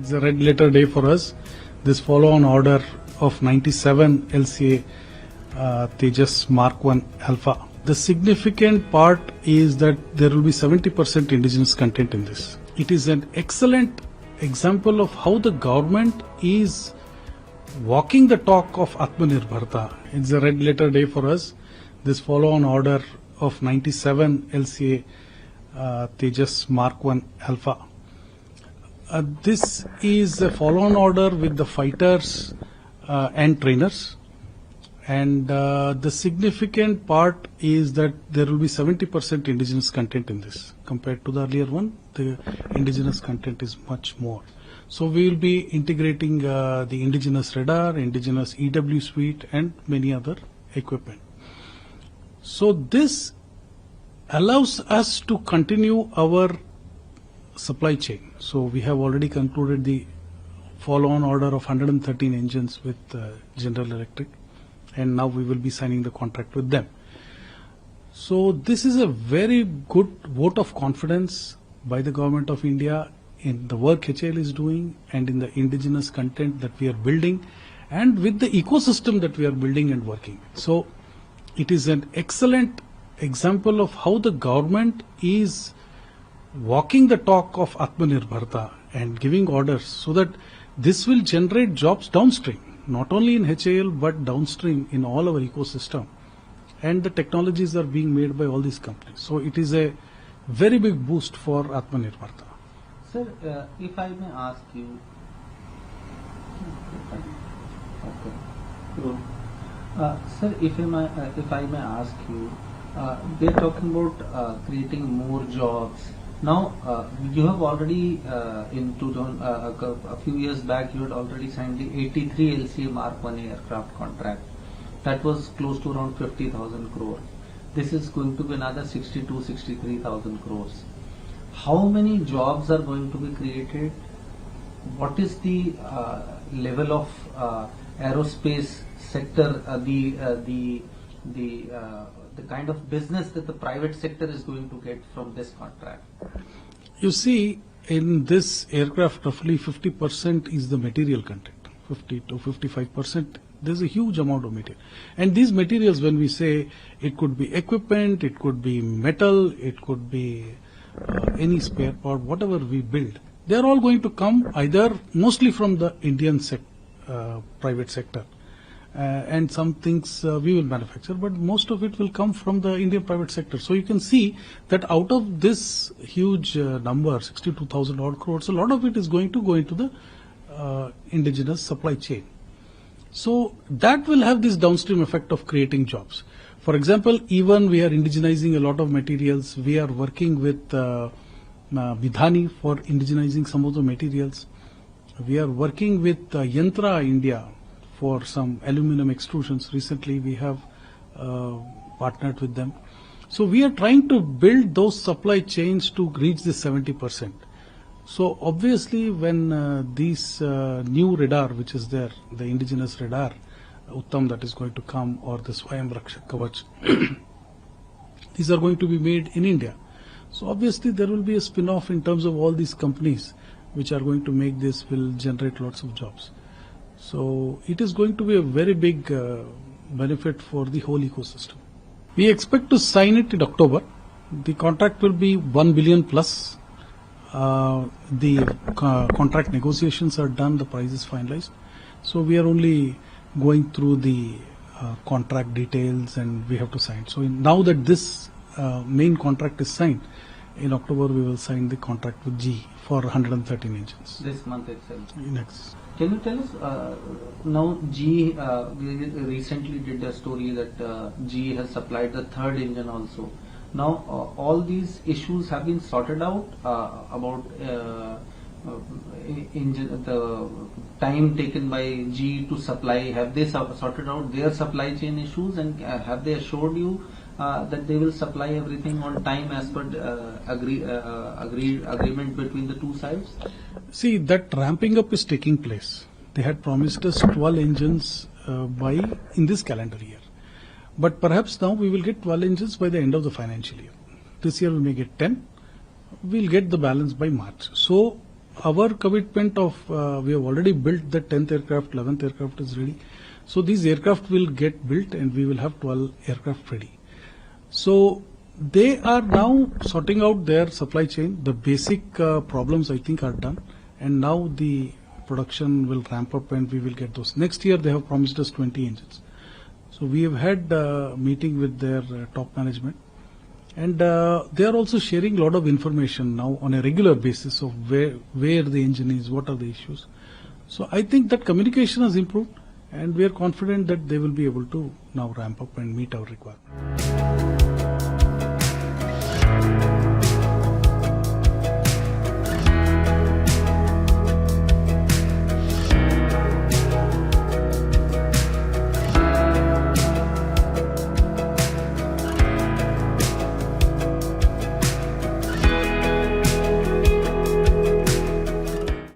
It's a red letter day for us. This follow-on order of 97 LCA Tejas Mark-1 Alpha. The significant part is that there will be 70% indigenous content in this. It is an excellent example of how the government is walking the talk of Atmanirbharta. It's a red letter day for us. This follow-on order of 97 LCA Tejas Mark-1 Alpha. This is a follow-on order with the fighters and trainers, and the significant part is that there will be 70% indigenous content in this. Compared to the earlier one, the indigenous content is much more. So we will be integrating the indigenous radar, indigenous EW suite and many other equipment. So this allows us to continue our supply chain. So we have already concluded the follow-on order of 113 engines with General Electric, and now we will be signing the contract with them. So this is a very good vote of confidence by the Government of India in the work HAL is doing and in the indigenous content that we are building and with the ecosystem that we are building and working. So it is an excellent example of how the government is walking the talk of Atmanirbharta and giving orders so that this will generate jobs downstream, not only in HAL but downstream in all our ecosystem. And the technologies are being made by all these companies. So it is a very big boost for Atmanirbharta. Sir, if I may ask you, sir, if I may ask you, they're talking about creating more jobs. Now, you have already, a few years back, you had already signed the 83 LCA Mark-1A aircraft contract. That was close to around 50,000 crore. This is going to be another 63,000 crores. How many jobs are going to be created? What is the level of aerospace sector, the kind of business that the private sector is going to get from this contract? You see, in this aircraft, roughly 50% is the material content, 50 to 55%. There's a huge amount of material. And these materials, when we say it could be equipment, it could be metal, it could be any spare part, whatever we build, they're all going to come either mostly from the Indian private sector. And some things we will manufacture, but most of it will come from the Indian private sector. So you can see that out of this huge number, 62,000 odd crores, a lot of it is going to go into the indigenous supply chain. So that will have this downstream effect of creating jobs. For example, even we are indigenizing a lot of materials. We are working with Vidhani for indigenizing some of the materials. We are working with Yantra India for some aluminum extrusions. Recently we have partnered with them. So we are trying to build those supply chains to reach this 70%. So obviously when these new radar which is there, the indigenous radar, Uttam that is going to come, or the Swayam Rakshak Kavach, these are going to be made in India. So obviously there will be a spin-off in terms of all these companies which are going to make this, will generate lots of jobs. So it is going to be a very big benefit for the whole ecosystem. We expect to sign it in October. The contract will be 1 billion plus. The contract negotiations are done, the price is finalized. So we are only going through the contract details and we have to sign. So now that this main contract is signed, in October we will sign the contract with GE for 113 engines. This month itself? Next. Can you tell us, now GE, we recently did a story that GE has supplied the third engine also. Now all these issues have been sorted out about the time taken by GE to supply. Have they sorted out their supply chain issues, and have they assured you that they will supply everything on time as per agreement between the two sides? See, that ramping up is taking place. They had promised us 12 engines in this calendar year. But perhaps now we will get 12 engines by the end of the financial year. This year we may get 10. We'll get the balance by March. So our commitment of, we have already built the 10th aircraft, 11th aircraft is ready. So these aircraft will get built and we will have 12 aircraft ready. So they are now sorting out their supply chain. The basic problems I think are done, and now the production will ramp up and we will get those. Next year they have promised us 20 engines. So we have had a meeting with their top management, and they are also sharing a lot of information now on a regular basis of where the engine is, what are the issues. So I think that communication has improved, and we are confident that they will be able to now ramp up and meet our requirement.